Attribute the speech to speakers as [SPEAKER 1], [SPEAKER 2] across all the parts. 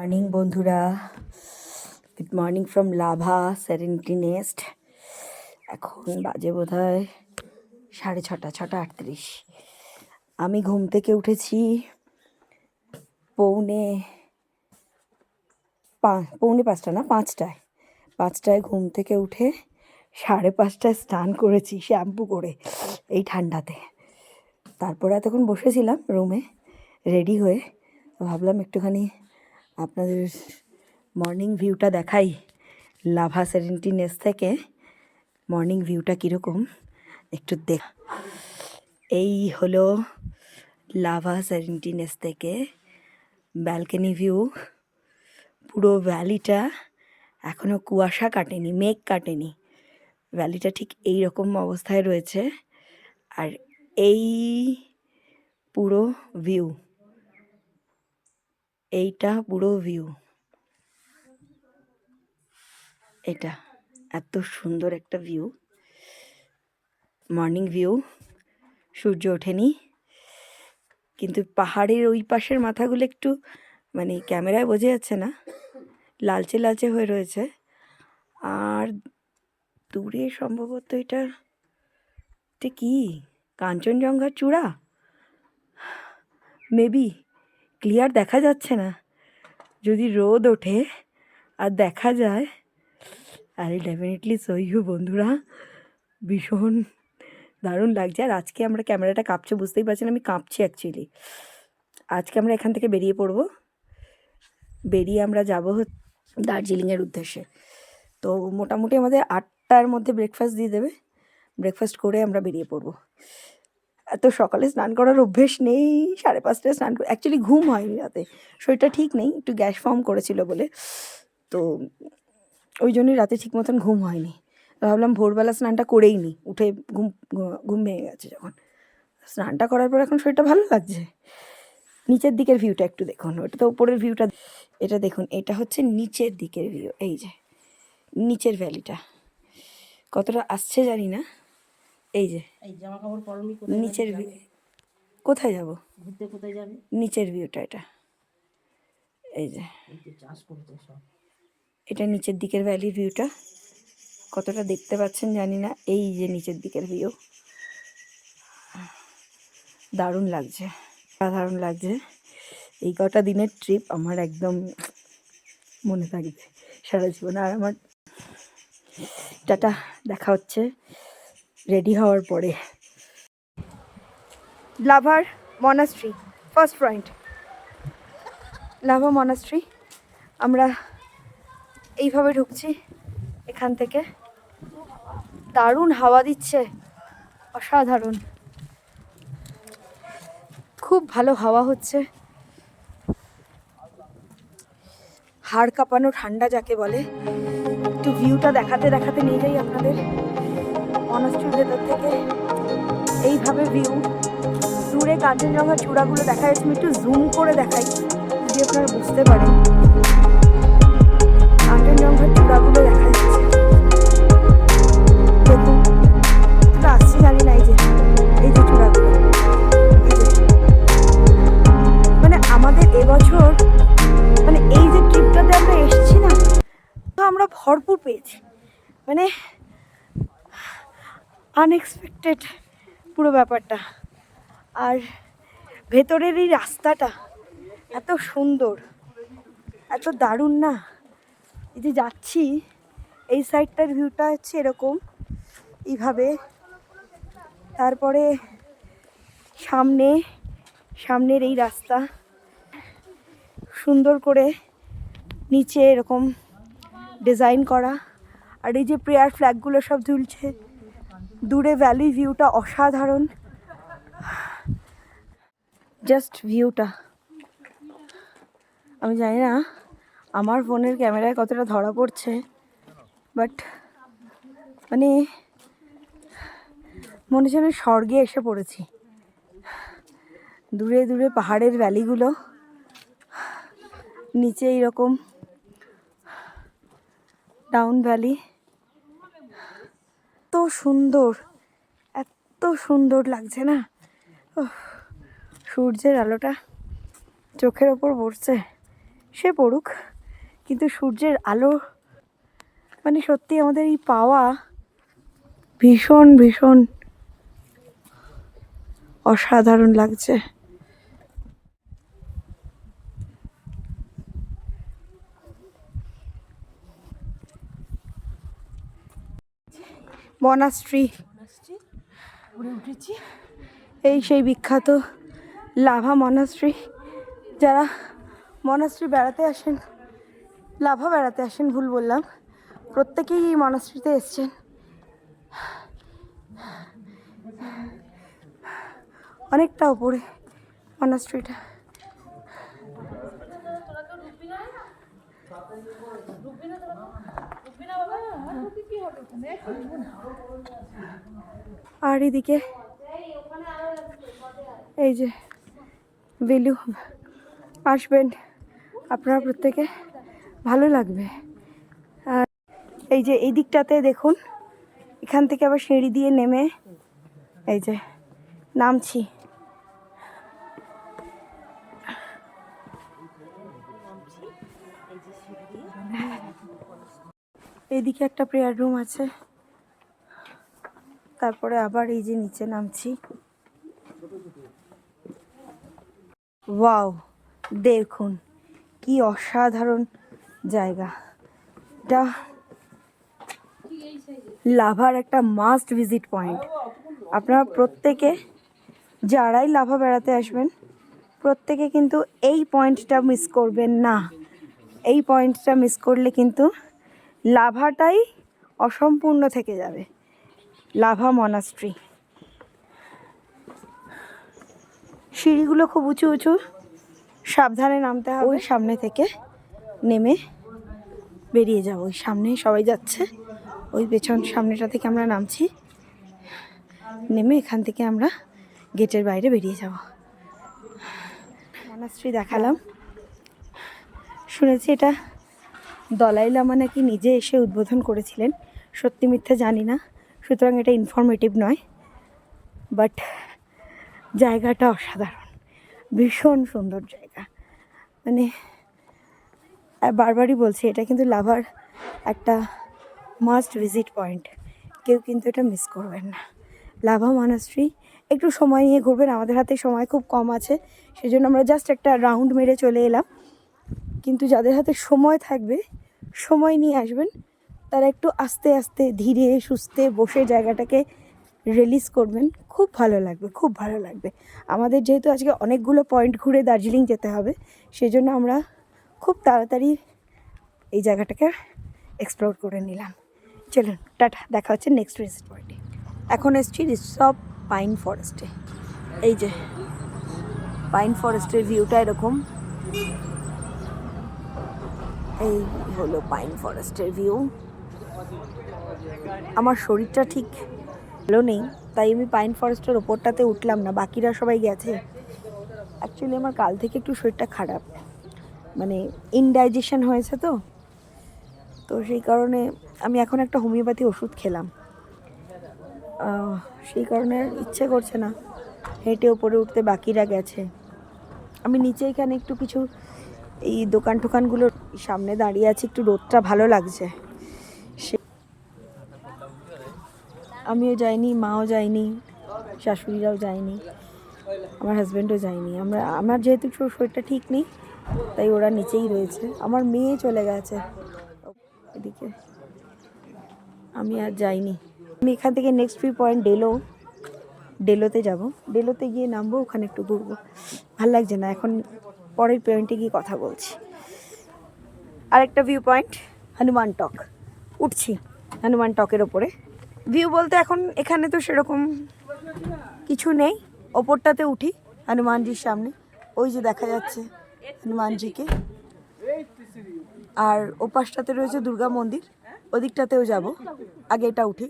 [SPEAKER 1] Morning বন্ধুরা, good morning from lava serenity nest. এখন বাজে বোধহয় 6:30, 6:38। আমি ঘুম থেকে উঠেছি পৌনে পাঁচটা না, 5টায় ঘুম থেকে উঠে 5:30টায় স্নান করেছি শ্যাম্পু করে এই ঠান্ডাতে। তারপরে এতক্ষণ বসেছিলাম রুমে রেডি হয়ে, ভাবলাম একটুখানি আপনাদের মর্নিং ভিউটা দেখাই। লাভা সেরেনিটি নেস্ট থেকে মর্নিং ভিউটা কীরকম একটু এই হলো লাভা সেরেনিটি নেস্ট থেকে ব্যালকনি ভিউ। পুরো ভ্যালিটা এখনও কুয়াশা কাটেনি, মেঘ কাটেনি, ভ্যালিটা ঠিক এই রকম অবস্থায় রয়েছে। আর এই পুরো ভিউ, এইটা পুরো ভিউ, এটা এত সুন্দর একটা ভিউ, মর্নিং ভিউ। সূর্য ওঠেনি, কিন্তু পাহাড়ের ওই পাশের মাথাগুলো একটু মানে ক্যামেরায় বোঝা যাচ্ছে না, লালচে লালচে হয়ে রয়েছে। আর দূরে সম্ভবত এটা কি কাঞ্চনজঙ্ঘার চূড়া, মেবি, ক্লিয়ার দেখা যাচ্ছে না। যদি রোদ ওঠে আর দেখা যায়, আরে ডেফিনেটলি সো ইউ বন্ধুরা, ভীষণ দারুণ লাগছে। আর আজকে আমরা, ক্যামেরাটা কাঁপছে বুঝতেই পারছেন, আমি কাঁপছি অ্যাকচুয়ালি। আজকে আমরা এখান থেকে বেরিয়ে পড়বো, বেরিয়ে আমরা যাব দার্জিলিংয়ের উদ্দেশ্যে। তো মোটামুটি আমাদের 8টার মধ্যে ব্রেকফাস্ট দিয়ে দেবে, ব্রেকফাস্ট করে আমরা বেরিয়ে পড়বো। এত সকালে স্নান করার অভ্যেস নেই, 5:30টায় স্নান করে, অ্যাকচুয়ালি ঘুম হয়নি রাতে, শরীরটা ঠিক নেই, একটু গ্যাস ফর্ম করেছিল বলে, তো ওই জন্যই রাতে ঠিক মতন ঘুম হয়নি। ভাবলাম ভোরবেলা স্নানটা করেই নিই, উঠে ঘুম ভেঙে গেছে যখন। স্নানটা করার পর এখন শরীরটা ভালো লাগছে। নিচের দিকের ভিউটা একটু দেখুন, ওটা তো উপরের ভিউটা, এটা দেখুন, এটা হচ্ছে নিচের দিকের ভিউ। এই যে নিচের ভ্যালিটা কতটা আসছে জানি না। এই যে নিচের ভিউ, কোথায় যাব ঘুরতে, কোথায় যাবে, নিচের ভিউটা এটা। এই যে এটা নিচের দিকের ভ্যালির ভিউটা, কতটা দেখতে পাচ্ছেন জানি না। এই যে নিচের দিকের ভিউ, দারুণ লাগছে, সাধারণ লাগছে। এই কটা দিনের ট্রিপ আমার একদম মনে থাকবে সারা জীবন। আর আমার টাটা, দেখা হচ্ছে রেডি হওয়ার পরে। লাভার monastery, first point Lava monastery. আমরা এইভাবে ঢুকছি এখান থেকে, দারুণ হাওয়া দিচ্ছে, অসাধারণ, খুব ভালো হাওয়া হচ্ছে, হাড় কাঁপানো ঠান্ডা যাকে বলে। একটু ভিউটা দেখাতে দেখাতে নিয়ে যাই আপনাদের মনাস্ট্রির ভেতর থেকে। এইভাবে ভিউ, দূরে কাঞ্চনজঙ্ঘার চূড়াগুলো দেখা যাচ্ছে। আমি একটু জুম করে দেখাই যদি আপনারা বুঝতে পারেন, কাঞ্চনজঙ্ঘার চূড়াগুলো দেখা যাচ্ছে। দেখুন আসছে জানি না, এই যে চূড়াগুলো, মানে আমাদের এবছর, মানে এই যে ট্রিপটাতে আমরা এসেছি না, তো আমরা ভরপুর পেয়েছি, মানে আনএক্সপেক্টেড পুরো ব্যাপারটা। আর ভেতরের এই রাস্তাটা এত সুন্দর, এত দারুণ না। এই যে যাচ্ছি, এই সাইডটার ভিউটা হচ্ছে এরকম, এইভাবে। তারপরে সামনের এই রাস্তা সুন্দর করে নিচে এরকম ডিজাইন করা, আর এই যে প্রেয়ার ফ্ল্যাগগুলো সব ঝুলছে। দূরে ভ্যালি ভিউটা অসাধারণ, জাস্ট ভিউটা। আমি জানি না আমার ফোনের ক্যামেরায় কতটা ধরা পড়ছে, বাট মানে মনে হচ্ছে আমি স্বর্গে এসে পড়েছি। দূরে দূরে পাহাড়ের ভ্যালিগুলো, নিচে এইরকম ডাউন ভ্যালি, এত সুন্দর, এত সুন্দর লাগছে না। সূর্যের আলোটা চোখের ওপর পড়ছে, সে পড়ুক, কিন্তু সূর্যের আলো মানে সত্যি আমাদের এই পাওয়া ভীষণ ভীষণ অসাধারণ লাগছে। মনাস্ট্রি ঘুরে উঠেছি। এই সেই বিখ্যাত লাভা মনাস্ট্রি। যারা মনাস্ট্রি বেড়াতে আসেন, লাভা বেড়াতে আসেন, ভুল বললাম, প্রত্যেকেই এই মনাস্ট্রিতে এসছেন। অনেকটা উপরে মনাস্ট্রিটা। আর এদিকে এই যে বেলু, আসবেন আপনারা প্রত্যেকে, ভালো লাগবে। আর এই যে এই দিকটাতে দেখুন, এখান থেকে আবার সিঁড়ি দিয়ে নেমে এই যে নামছি। এইদিকে একটা প্রেয়ার রুম আছে, তারপরে আবার এই যে নিচে নামছি। ওয়াও, দেখুন কি অসাধারণ জায়গা। এটা লাভার একটা মাস্ট ভিজিট পয়েন্ট। আপনারা প্রত্যেকে যারাই লাভা বেড়াতে আসবেন, প্রত্যেকে কিন্তু এই পয়েন্টটা মিস করবেন না। এই পয়েন্টটা মিস করলে কিন্তু লাভাটাই অসম্পূর্ণ থেকে যাবে। লাভা মনাস্ট্রি, সিঁড়িগুলো খুব উঁচু উঁচু, সাবধানে নামতে হবে। ওই সামনে থেকে নেমে বেরিয়ে যাব। ওই সামনে সবাই যাচ্ছে, ওই পেছন সামনেটা থেকে আমরা নামছি, নেমে এখান থেকে আমরা গেটের বাইরে বেরিয়ে যাব। মনাস্ট্রি দেখালাম। শুনেছি এটা দলাই লামা নাকি নিজে এসে উদ্বোধন করেছিলেন, সত্যি মিথ্যা জানি না, সুতরাং এটা ইনফরমেটিভ নয়। বাট জায়গাটা অসাধারণ, ভীষণ সুন্দর জায়গা। মানে বারবারই বলছি, এটা কিন্তু লাভার একটা মাস্ট ভিজিট পয়েন্ট। কেউ কিন্তু এটা মিস করবেন না। লাভা মনাস্ট্রি একটু সময় নিয়ে ঘুরবেন। আমাদের হাতে সময় খুব কম আছে, সেজন্য আমরা জাস্ট একটা রাউন্ড মেরে চলে এলাম। কিন্তু যাদের হাতে সময় থাকবে, সময় নিয়ে আসবেন, তারা একটু আস্তে আস্তে ধীরে সুস্থে বসে জায়গাটাকে রিলিজ করবেন। খুব ভালো লাগবে, খুব ভালো লাগবে। আমাদের যেহেতু আজকে অনেকগুলো পয়েন্ট ঘুরে দার্জিলিং যেতে হবে, সেজন্য আমরা খুব তাড়াতাড়ি এই জায়গাটাকে এক্সপ্লোর করে নিলাম। চলুন টাটা, দেখা হচ্ছে নেক্সট ভিজিট পয়েন্টে। এখন এসছি রিসপ পাইন ফরেস্টে। এই যে পাইন ফরেস্টের ভিউটা এরকম। এই হলো পাইন ফরেস্টের ভিউ। আমার শরীরটা ঠিক ভালো নেই, তাই আমি পাইন ফরেস্টের ওপরটাতে উঠলাম না, বাকিরা সবাই গেছে। অ্যাকচুয়ালি আমার কাল থেকে একটু শরীরটা খারাপ, মানে ইনডাইজেশন হয়েছে তো সেই কারণে আমি এখন একটা হোমিওপ্যাথি ওষুধ খেলাম। সেই কারণে ইচ্ছে করছে না হেঁটে ওপরে উঠতে, বাকিরা গেছে। আমি নিচে এখানে একটু কিছু এই দোকান টোকানগুলোর সামনে দাঁড়িয়ে আছি, একটু রোদটা ভালো লাগছে। আমিও যাইনি, মাও যায়নি, শাশুড়িরাও যায়নি, আমার হাজব্যান্ডও যায়নি। আমার যেহেতু শরীরটা ঠিক নেই, তাই ওরা নিচেই রয়েছে। আমার মেয়ে চলে গেছে এদিকে, আমি আর যাইনি। আমি এখান থেকে নেক্সট ভিউ পয়েন্ট ডেলোতে যাব। ডেলোতে গিয়ে নামবো, ওখানে একটু ঘুরবো। ভাল লাগছে না এখন, পরের পয়েন্টে গিয়ে কথা বলছি। আরেকটা ভিউ পয়েন্ট হনুমান টক, উঠছি হনুমান টকের ওপরে। ভিউ বলতে এখন এখানে তো সেরকম কিছু নেই, ওপরটাতে উঠি হনুমানজির সামনে। ওই যে দেখা যাচ্ছে হনুমানজিকে, আর ওপাশটাতে রয়েছে দুর্গা মন্দির, ওদিকটাতেও যাব। আগে এটা উঠি।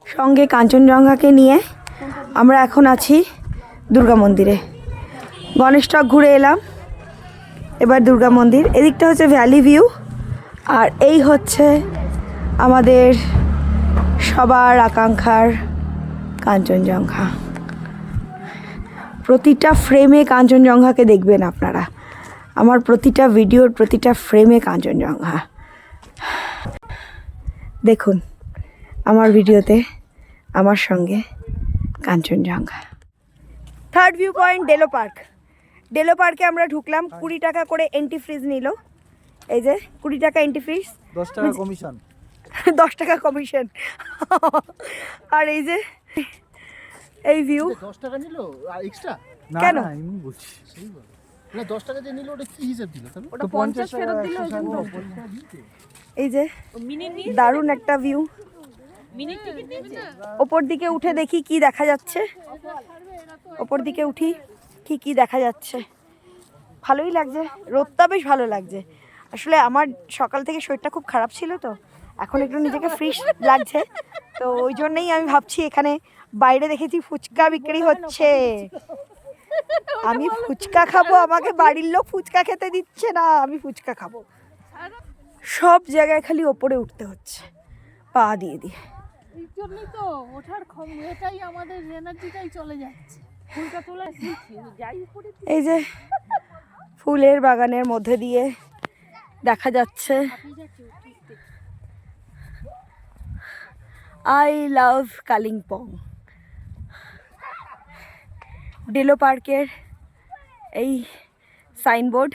[SPEAKER 1] সঙ্গে কাঞ্চনজঙ্ঘাকে নিয়ে আমরা এখন আছি দুর্গা মন্দিরে। গণেশ টক ঘুরে এলাম, এবার দুর্গা মন্দির, এদিকটা হচ্ছে ভ্যালি ভিউ, আর এই হচ্ছে আমাদের সবার আকাঙ্ক্ষার কাঞ্চনজঙ্ঘা। প্রতিটা ফ্রেমে কাঞ্চনজঙ্ঘাকে দেখবেন আপনারা, আমার প্রতিটা ভিডিওর প্রতিটা ফ্রেমে কাঞ্চনজঙ্ঘা। দেখুন আমার ভিডিওতে আমার সঙ্গে Kanchenjunga. Third view point Delo park. Delo পার্কে আমরা ঢুকলাম, 20 টাকা করে এন্ট্রি ফিজ নিল। এই যে 20 টাকা এন্ট্রি ফিজ,
[SPEAKER 2] 10 টাকা কমিশন।
[SPEAKER 1] 10 টাকা কমিশন। আর এই যে এই ভিউ
[SPEAKER 2] 10 টাকা নিল এক্সট্রা?
[SPEAKER 1] কেন?
[SPEAKER 2] না এমনি বলছি, সেই বল না। 10 টাকা যে নিল ওটা কি হিসাব দিল তাহলে?
[SPEAKER 3] ওটা 50 ফেরত দিল।
[SPEAKER 1] এই যে দারুণ একটা ভিউ। ওপর দিকে উঠে দেখি কি দেখা যাচ্ছে, ওপর দিকে উঠি কি দেখা যাচ্ছে। ভালোই লাগছে, রোদটা বেশ ভালো লাগছে। আসলে আমার সকাল থেকে শরীরটা খুব খারাপ ছিল, তো এখন একটু নিজেকে ফ্রেশ লাগছে। তো ওই জন্যই আমি ভাবছি, এখানে বাইরে দেখেছি ফুচকা বিক্রি হচ্ছে, আমি ফুচকা খাবো। আমাকে বাড়ির লোক ফুচকা খেতে দিচ্ছে না, আমি ফুচকা খাবো। সব জায়গায় খালি ওপরে উঠতে হচ্ছে পা দিয়ে দিয়ে।
[SPEAKER 3] এই জন্যই তো ওঠার এটাই আমাদের এনার্জিটাই চলে যাচ্ছে। ফুলটা তোলা যাই উপরে।
[SPEAKER 1] এই যে ফুলের বাগানের মধ্যে দিয়ে দেখা যাচ্ছে আই লাভ কালিম্পং। ডেলো পার্কের এই সাইনবোর্ড,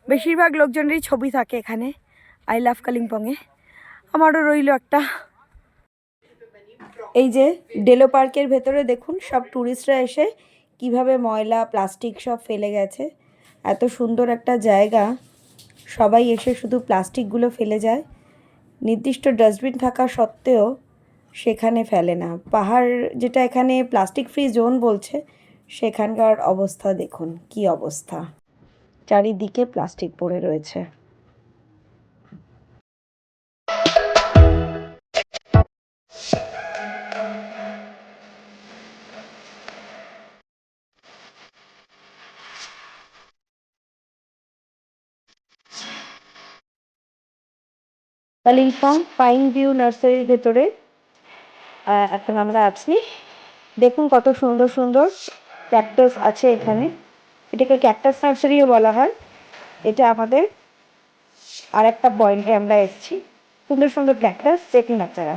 [SPEAKER 1] বেশিরভাগ লোকজনেরই ছবি থাকে এখানে আই লাভ কালিম্পংয়ে, আমারও রইল একটা। এই যে ডেলো পার্কের ভেতরে দেখুন সব ট্যুরিস্টরা এসে কিভাবে ময়লা প্লাস্টিক সব ফেলে গেছে। এত সুন্দর একটা জায়গা, সবাই এসে শুধু প্লাস্টিকগুলো ফেলে যায়। নির্দিষ্ট ডাস্টবিন থাকা সত্ত্বেও সেখানে ফেলে না। পাহাড় যেটা এখানে প্লাস্টিক ফ্রি জোন বলছে, সেখানকার অবস্থা দেখুন কি অবস্থা, চারিদিকে প্লাস্টিক পড়ে রয়েছে। কালিম্পং পাইন ভিউ নার্সারির ভেতরে এখন আমরা আছি। দেখুন কত সুন্দর সুন্দর ক্যাকটাস আছে এখানে, এটাকে ক্যাকটাস নার্সারিও বলা হয়। এটা আমাদের আর একটা পয়েন্টে আমরা এসেছি, সুন্দর সুন্দর ক্যাকটাস দেখুন আপনারা।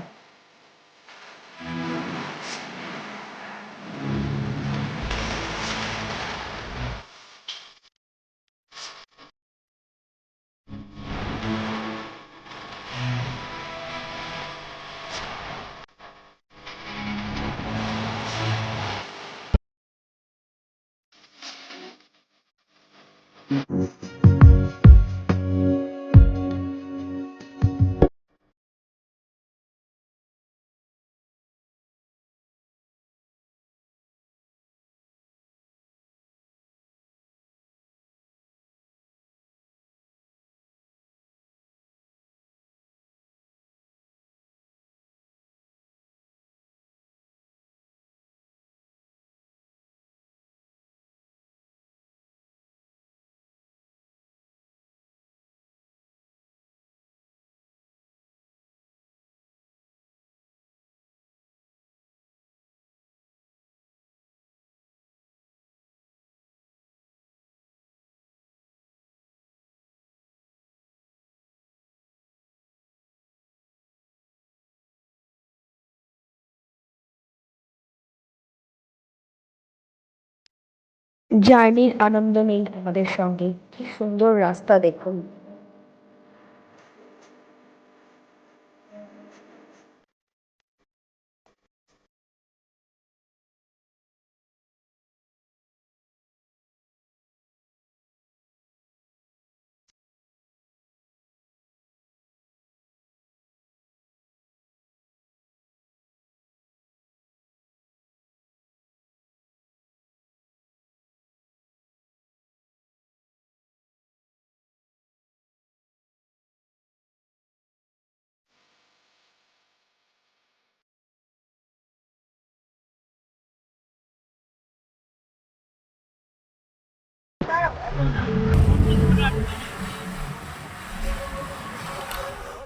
[SPEAKER 1] জার্নির আনন্দ নেই আমাদের সঙ্গে, কি সুন্দর রাস্তা দেখুন।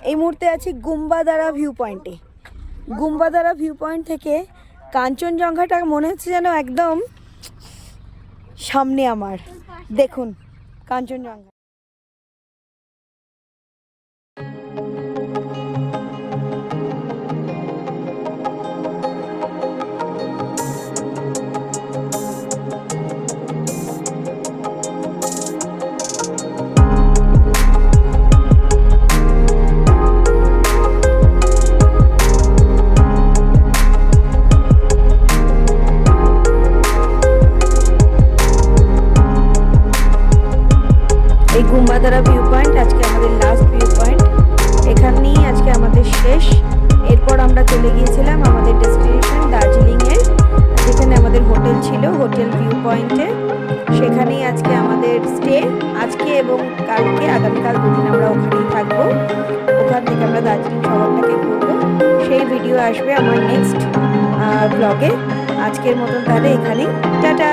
[SPEAKER 1] এই মুহূর্তে আছি গুম্বাদারা ভিউ পয়েন্টে। গুম্বাদারা ভিউ পয়েন্ট থেকে কাঞ্চনজঙ্ঘাটা মনে হচ্ছে যেন একদম সামনে আমার। দেখুন কাঞ্চনজঙ্ঘা। এই গুম্বাদারা ভিউ পয়েন্ট আজকে আমাদের লাস্ট ভিউ পয়েন্ট। এখানেই আজকে আমাদের শেষ। এরপর আমরা চলে গিয়েছিলাম আমাদের ডেস্টিনেশন দার্জিলিংয়ে, যেখানে আমাদের হোটেল ছিল, হোটেল ভিউ পয়েন্টে। সেখানেই আজকে আমাদের স্টে। আজকে এবং কালকে, আগামীকাল 2 দিন আমরা ওখানেই থাকবো। ওখান থেকে আমরা দার্জিলিং শহরটাকে ঘুরবো। সেই ভিডিও আসবে আমার নেক্সট ব্লগে। আজকের মতন তাহলে এখানেই টাটা।